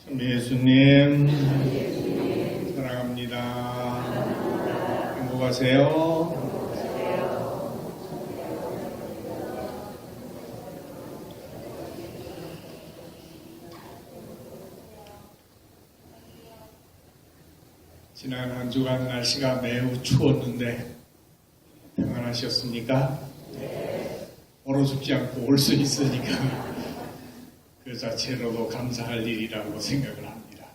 참 예수님 사랑합니다. 행복하세요. 지난 한 주간 날씨가 매우 추웠는데 평안하셨습니까? 얼어 죽지 않고 올 수 있으니까 그 자체로도 감사할 일이라고 생각을 합니다.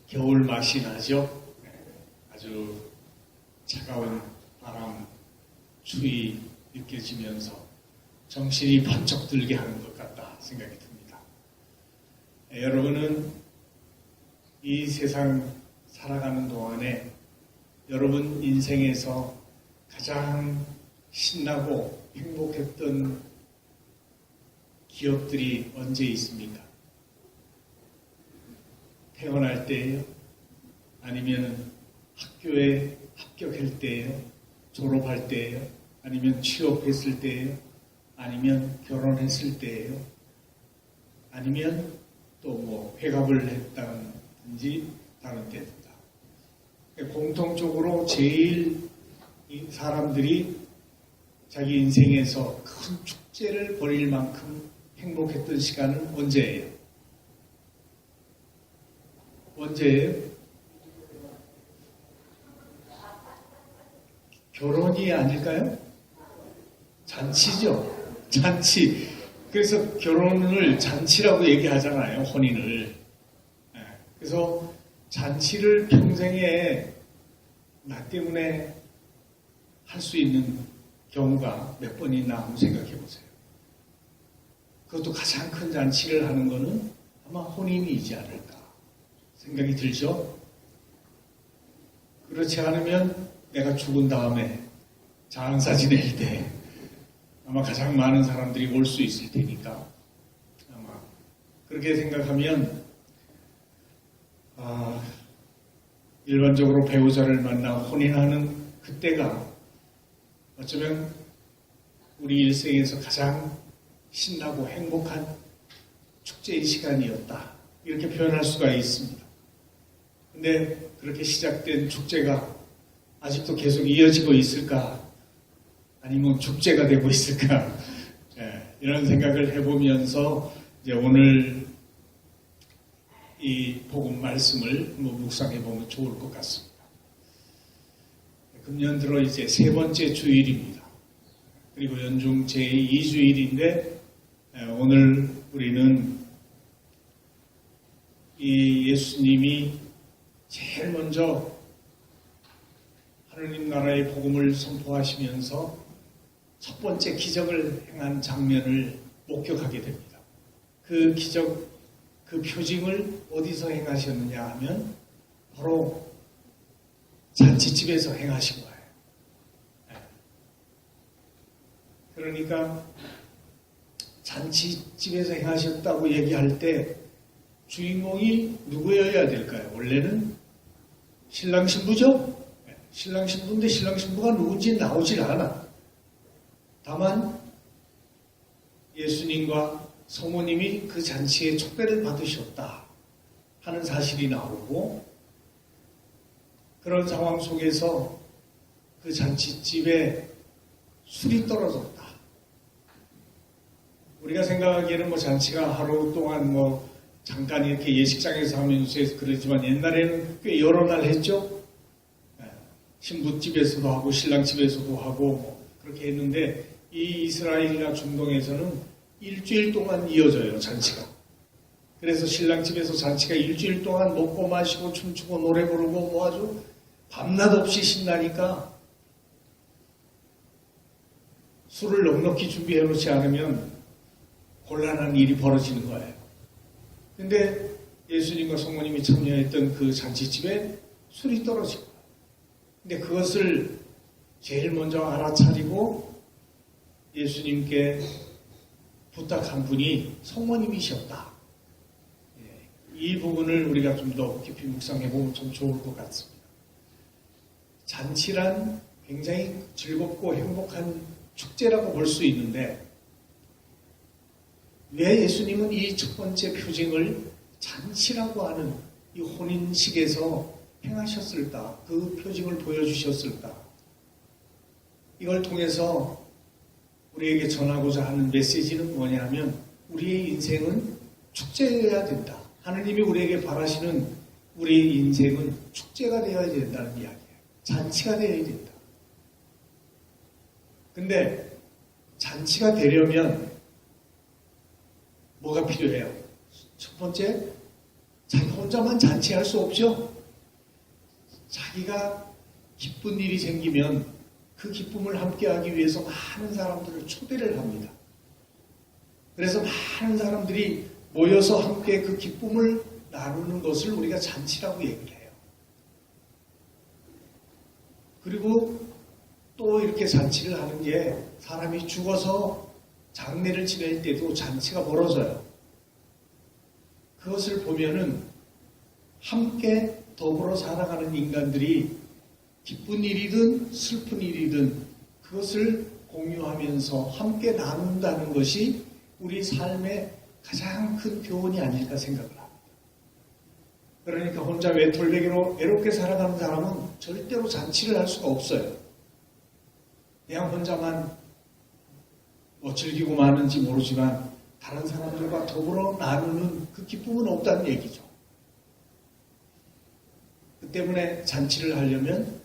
겨울 맛이 나죠? 아주 차가운 바람, 추위 느껴지면서 정신이 번쩍 들게 하는 것 같다 생각이 듭니다. 여러분은 이 세상 살아가는 동안에 여러분 인생에서 가장 신나고 행복했던 기억들이 언제 있습니까? 태어날 때예요? 아니면 학교에 합격할 때예요? 졸업할 때예요? 아니면 취업했을 때예요? 아니면 결혼했을 때예요? 아니면 또 뭐 회갑을 했다든지 다른 때입니다. 공통적으로 제일 이 사람들이 자기 인생에서 큰 축제를 벌일 만큼 행복했던 시간은 언제예요? 언제예요? 결혼이 아닐까요? 잔치죠. 잔치. 그래서 결혼을 잔치라고 얘기하잖아요. 혼인을. 그래서 잔치를 평생에 나 때문에 할 수 있는 경우가 몇 번 있나 한번 생각해 보세요. 그것도 가장 큰 잔치를 하는 것은 아마 혼인이지 않을까 생각이 들죠. 그렇지 않으면 내가 죽은 다음에 장사 지낼 때 아마 가장 많은 사람들이 올 수 있을 테니까 아마 그렇게 생각하면 일반적으로 배우자를 만나 혼인하는 그때가 어쩌면 우리 일생에서 가장 신나고 행복한 축제의 시간이었다. 이렇게 표현할 수가 있습니다. 근데 그렇게 시작된 축제가 아직도 계속 이어지고 있을까? 아니면 축제가 되고 있을까? 이런 생각을 해보면서 이제 오늘 이 복음 말씀을 묵상해 보면 좋을 것 같습니다. 금년 들어 이제 세 번째 주일입니다. 그리고 연중 제2주일인데 오늘 우리는 이 예수님이 제일 먼저 하느님 나라의 복음을 선포하시면서 첫 번째 기적을 행한 장면을 목격하게 됩니다. 그 기적, 그 표징을 어디서 행하셨느냐 하면 바로 잔치집에서 행하신 거예요. 그러니까 잔치집에서 행하셨다고 얘기할 때 주인공이 누구여야 될까요? 원래는 신랑 신부죠? 신랑 신부인데 신랑 신부가 누군지 나오질 않아. 다만 예수님과 성모님이 그 잔치에 촉배를 받으셨다 하는 사실이 나오고 그런 상황 속에서 그 잔치집에 술이 떨어졌다. 우리가 생각하기에는 잔치가 하루 동안 잠깐 이렇게 예식장에서 하면서 그러지만 옛날에는 꽤 여러 날 했죠. 신부집에서도 하고 신랑집에서도 하고 그렇게 했는데 이 이스라엘이나 중동에서는 일주일 동안 이어져요, 잔치가. 그래서 신랑집에서 잔치가 일주일 동안 먹고 마시고 춤추고 노래 부르고 아주 밤낮 없이 신나니까 술을 넉넉히 준비해 놓지 않으면 곤란한 일이 벌어지는 거예요. 근데 예수님과 성모님이 참여했던 그 잔치집에 술이 떨어진 거예요. 근데 그것을 제일 먼저 알아차리고 예수님께 부탁한 분이 성모님이셨다. 이 부분을 우리가 좀 더 깊이 묵상해 보면 좀 좋을 것 같습니다. 잔치란 굉장히 즐겁고 행복한 축제라고 볼 수 있는데 왜 예수님은 이 첫 번째 표징을 잔치라고 하는 이 혼인식에서 행하셨을까? 그 표징을 보여주셨을까? 이걸 통해서 우리에게 전하고자 하는 메시지는 뭐냐면 우리의 인생은 축제여야 된다. 하느님이 우리에게 바라시는 우리의 인생은 축제가 되어야 된다는 이야기예요. 잔치가 되어야 된다. 근데 잔치가 되려면 뭐가 필요해요? 첫 번째, 자기 혼자만 잔치할 수 없죠? 자기가 기쁜 일이 생기면 그 기쁨을 함께하기 위해서 많은 사람들을 초대를 합니다. 그래서 많은 사람들이 모여서 함께 그 기쁨을 나누는 것을 우리가 잔치라고 얘기를 해요. 그리고 또 이렇게 잔치를 하는 게 사람이 죽어서 장례를 지낼 때도 잔치가 벌어져요. 그것을 보면은 함께 더불어 살아가는 인간들이 기쁜 일이든 슬픈 일이든 그것을 공유하면서 함께 나눈다는 것이 우리 삶의 가장 큰 교훈이 아닐까 생각을 합니다. 그러니까 혼자 외톨배기로 외롭게 살아가는 사람은 절대로 잔치를 할 수가 없어요. 그냥 혼자만 즐기고 마는지 모르지만 다른 사람들과 더불어 나누는 그 기쁨은 없다는 얘기죠. 그 때문에 잔치를 하려면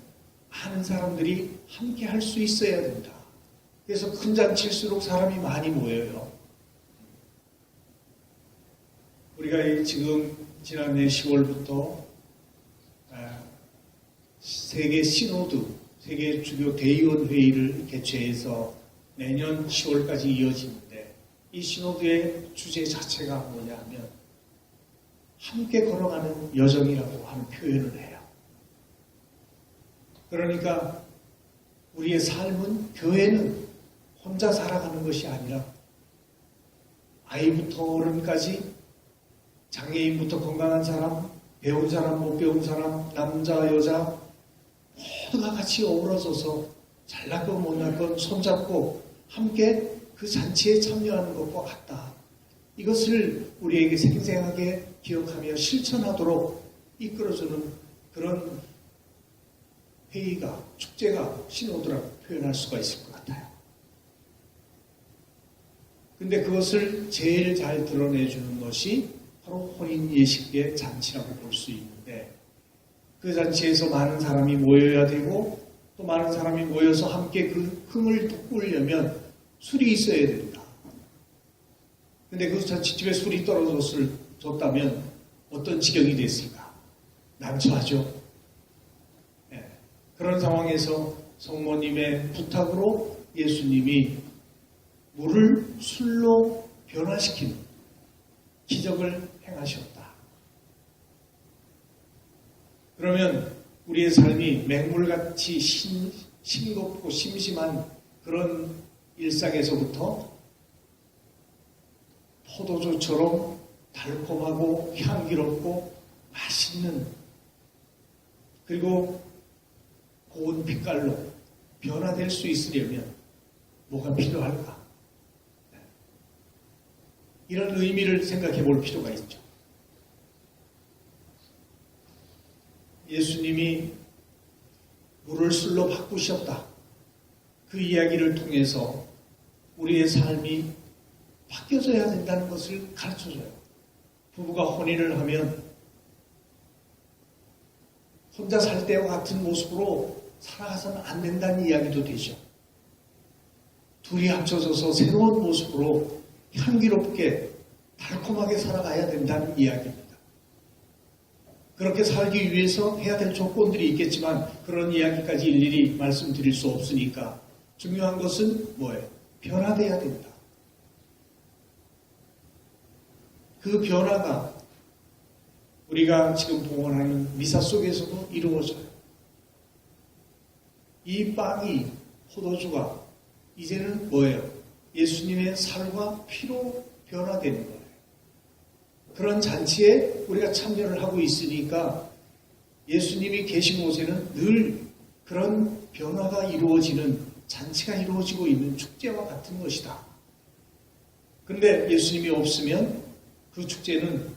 많은 사람들이 함께 할 수 있어야 된다. 그래서 큰 잔치일수록 사람이 많이 모여요. 우리가 지금 지난해 10월부터 세계 시노드, 세계 주교 대의원 회의를 개최해서 내년 10월까지 이어지는데 이 시노드의 주제 자체가 뭐냐 하면 함께 걸어가는 여정이라고 하는 표현을 해요. 그러니까 우리의 삶은, 교회는 혼자 살아가는 것이 아니라 아이부터 어른까지, 장애인부터 건강한 사람, 배운 사람, 못 배운 사람, 남자, 여자 모두가 같이 어우러져서 잘났건 못났건 손잡고 함께 그 잔치에 참여하는 것과 같다. 이것을 우리에게 생생하게 기억하며 실천하도록 이끌어주는 그런 회의가, 축제가 시노드라고 표현할 수가 있을 것 같아요. 근데 그것을 제일 잘 드러내주는 것이 바로 혼인 예식의 잔치라고 볼 수 있는데, 그 잔치에서 많은 사람이 모여야 되고 또 많은 사람이 모여서 함께 그 흥을 돋구려면 술이 있어야 된다. 근데 그 잔치집에 술이 떨어졌다면 어떤 지경이 됐을까? 난처하죠. 네. 그런 상황에서 성모님의 부탁으로 예수님이 물을 술로 변화시키는 기적을 행하셨다. 그러면 우리의 삶이 맹물같이 싱겁고 심심한 그런 일상에서부터 포도주처럼 달콤하고 향기롭고 맛있는, 그리고 고운 빛깔로 변화될 수 있으려면 뭐가 필요할까? 이런 의미를 생각해 볼 필요가 있죠. 예수님이 물을 술로 바꾸셨다. 그 이야기를 통해서 우리의 삶이 바뀌어져야 된다는 것을 가르쳐줘요. 부부가 혼인을 하면 혼자 살 때와 같은 모습으로 살아가서는 안 된다는 이야기도 되죠. 둘이 합쳐져서 새로운 모습으로 향기롭게 달콤하게 살아가야 된다는 이야기입니다. 그렇게 살기 위해서 해야 될 조건들이 있겠지만 그런 이야기까지 일일이 말씀드릴 수 없으니까 중요한 것은 뭐예요? 변화돼야 된다. 그 변화가 우리가 지금 봉헌하는 미사 속에서도 이루어져요. 이 빵이, 포도주가 이제는 뭐예요? 예수님의 살과 피로 변화되는 거예요. 그런 잔치에 우리가 참여를 하고 있으니까 예수님이 계신 곳에는 늘 그런 변화가 이루어지는 잔치가 이루어지고 있는 축제와 같은 것이다. 그런데 예수님이 없으면 그 축제는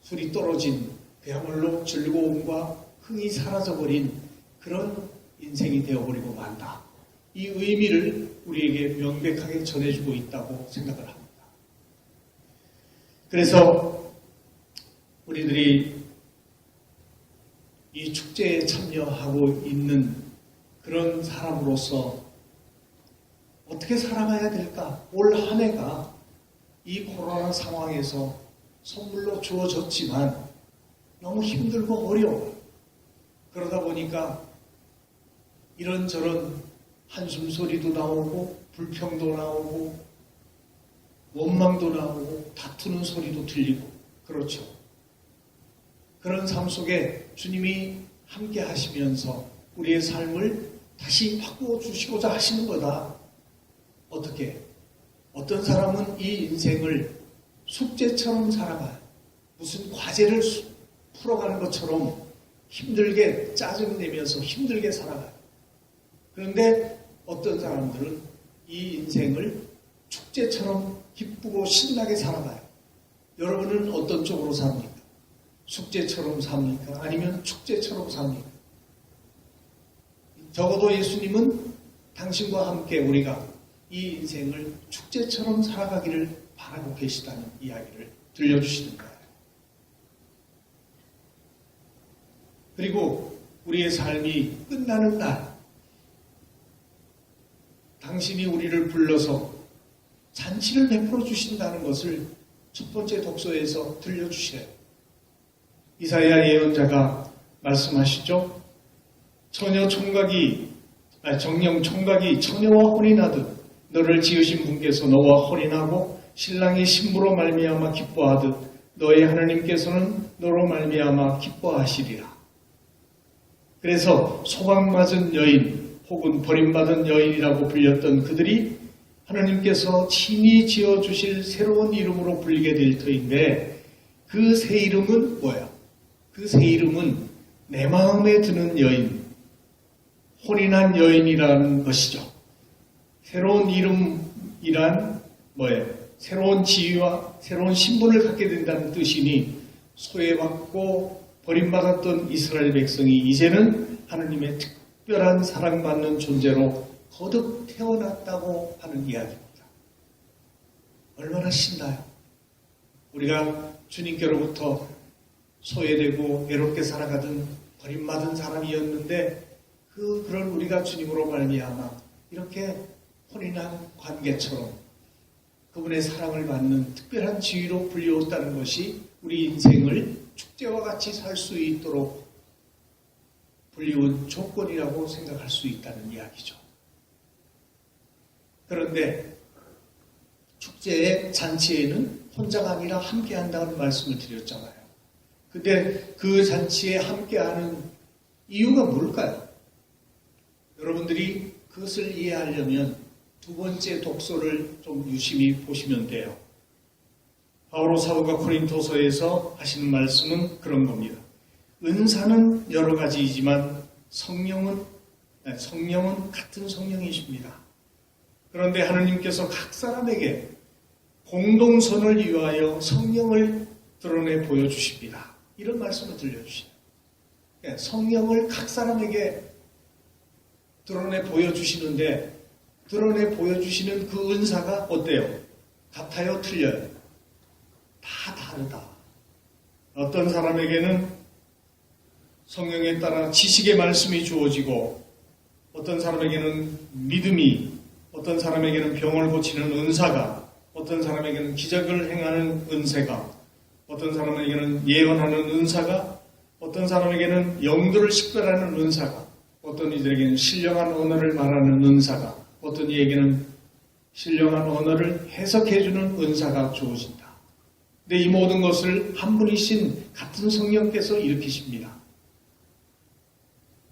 술이 떨어진 그야말로 즐거움과 흥이 사라져버린 그런 인생이 되어버리고 만다. 이 의미를 우리에게 명백하게 전해주고 있다고 생각을 합니다. 그래서 우리들이 이 축제에 참여하고 있는 그런 사람으로서 어떻게 살아가야 될까? 올 한 해가 이 코로나 상황에서 선물로 주어졌지만 너무 힘들고 어려워요. 그러다 보니까 이런저런 한숨 소리도 나오고 불평도 나오고 원망도 나오고 다투는 소리도 들리고 그렇죠. 그런 삶 속에 주님이 함께 하시면서 우리의 삶을 다시 바꾸어 주시고자 하시는 거다. 어떻게? 어떤 사람은 이 인생을 숙제처럼 살아가요. 무슨 과제를 풀어가는 것처럼 힘들게 짜증내면서 힘들게 살아가요. 그런데 어떤 사람들은 이 인생을 축제처럼 기쁘고 신나게 살아가요. 여러분은 어떤 쪽으로 삽니까? 숙제처럼 삽니까? 아니면 축제처럼 삽니까? 적어도 예수님은 당신과 함께 우리가 이 인생을 축제처럼 살아가기를 바라고 계시다는 이야기를 들려주시는 거예요. 그리고 우리의 삶이 끝나는 날 당신이 우리를 불러서 잔치를 베풀어 주신다는 것을 첫 번째 독서에서 들려주셔요. 이사야 예언자가 말씀하시죠. 정령 총각이 처녀와 혼인하듯 너를 지으신 분께서 너와 혼인하고 신랑이 신부로 말미암아 기뻐하듯 너의 하나님께서는 너로 말미암아 기뻐하시리라. 그래서 소망맞은 여인 혹은 버림받은 여인이라고 불렸던 그들이 하나님께서 친히 지어주실 새로운 이름으로 불리게 될 터인데 그 새 이름은 뭐야? 그 새 이름은 내 마음에 드는 여인, 혼인한 여인이라는 것이죠. 새로운 이름이란 뭐예요? 새로운 지위와 새로운 신분을 갖게 된다는 뜻이니 소외받고 버림받았던 이스라엘 백성이 이제는 하나님의 특별한 사랑받는 존재로 거듭 태어났다고 하는 이야기입니다. 얼마나 신나요? 우리가 주님께로부터 소외되고 외롭게 살아가던 버림받은 사람이었는데 그런 우리가 주님으로 말미암아 이렇게 혼인한 관계처럼 그분의 사랑을 받는 특별한 지위로 불려왔다는 것이 우리 인생을 축제와 같이 살 수 있도록 불리운 조건이라고 생각할 수 있다는 이야기죠. 그런데 축제의 잔치에는 혼자가 아니라 함께한다는 말씀을 드렸잖아요. 근데 그 잔치에 함께하는 이유가 뭘까요? 여러분들이 그것을 이해하려면 두 번째 독서를 좀 유심히 보시면 돼요. 바오로 사도가 고린토서에서 하시는 말씀은 그런 겁니다. 은사는 여러 가지이지만 성령은 같은 성령이십니다. 그런데 하나님께서 각 사람에게 공동선을 위하여 성령을 드러내 보여주십니다. 이런 말씀을 들려주시죠. 성령을 각 사람에게 드러내 보여주시는데 드러내 보여주시는 그 은사가 어때요? 같아요? 틀려요? 다 다르다. 어떤 사람에게는 성령에 따라 지식의 말씀이 주어지고 어떤 사람에게는 믿음이, 어떤 사람에게는 병을 고치는 은사가, 어떤 사람에게는 기적을 행하는 은사가, 어떤 사람에게는 예언하는 은사가, 어떤 사람에게는 영들을 식별하는 은사가, 어떤 이들에게는 신령한 언어를 말하는 은사가, 어떤 이에게는 신령한 언어를 해석해주는 은사가 주어진다. 근데 이 모든 것을 한 분이신 같은 성령께서 일으키십니다.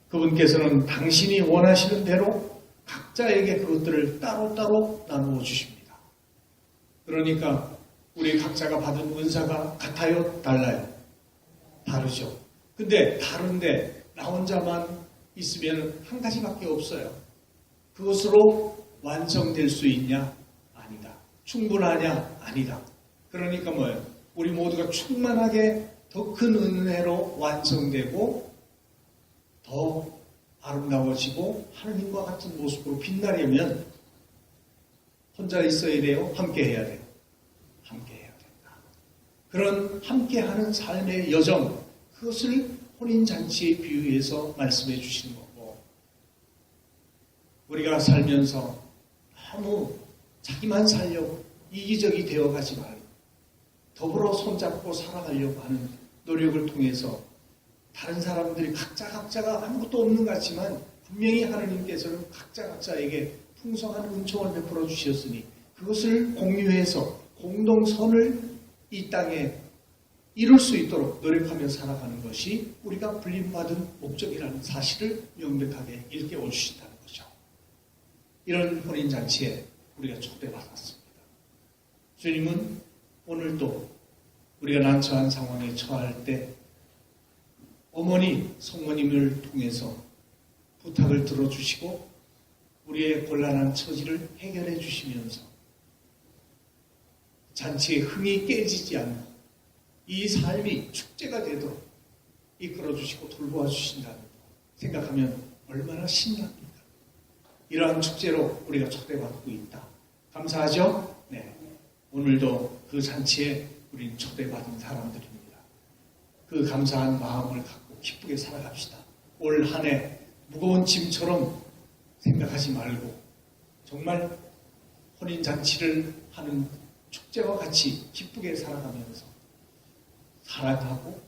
그분께서는 당신이 원하시는 대로 각자에게 그것들을 따로따로 나누어 주십니다. 그러니까 우리 각자가 받은 은사가 같아요? 달라요? 다르죠. 근데 다른데 나 혼자만 있으면 한 가지밖에 없어요. 그것으로 완성될 수 있냐? 아니다. 충분하냐? 아니다. 그러니까 뭐예요? 우리 모두가 충만하게 더 큰 은혜로 완성되고 더 아름다워지고 하느님과 같은 모습으로 빛나려면 혼자 있어야 돼요? 함께 해야 돼요? 함께 해야 된다. 그런 함께하는 삶의 여정, 그것을 혼인잔치에 비유해서 말씀해 주시는 거고, 우리가 살면서 너무 자기만 살려고 이기적이 되어가지 말고 더불어 손잡고 살아가려고 하는 노력을 통해서 다른 사람들이 각자가 아무것도 없는 것 같지만 분명히 하나님께서는 각자에게 풍성한 은총을 베풀어 주셨으니 그것을 공유해서 공동선을 이 땅에 이룰 수 있도록 노력하며 살아가는 것이 우리가 불림받은 목적이라는 사실을 명백하게 일깨워 주신다는 거죠. 이런 혼인잔치에 우리가 초대받았습니다. 주님은 오늘도 우리가 난처한 상황에 처할 때 어머니, 성모님을 통해서 부탁을 들어주시고 우리의 곤란한 처지를 해결해 주시면서 잔치의 흥이 깨지지 않고 이 삶이 축제가 되도록 이끌어 주시고 돌보아 주신다는 생각하면 얼마나 신납니까? 이러한 축제로 우리가 초대받고 있다. 감사하죠? 네. 오늘도 그 잔치에 우리는 초대받은 사람들입니다. 그 감사한 마음을 갖고 기쁘게 살아갑시다. 올 한 해 무거운 짐처럼 생각하지 말고 정말 혼인잔치를 하는 축제와 같이 기쁘게 살아가면서 살아가고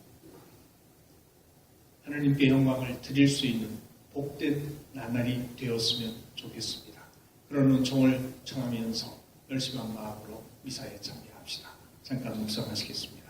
하나님께 영광을 드릴 수 있는 복된 나날이 되었으면 좋겠습니다. 그런 은총을 청하면서 열심한 마음으로 미사에 참여합시다. 잠깐 묵상하시겠습니다.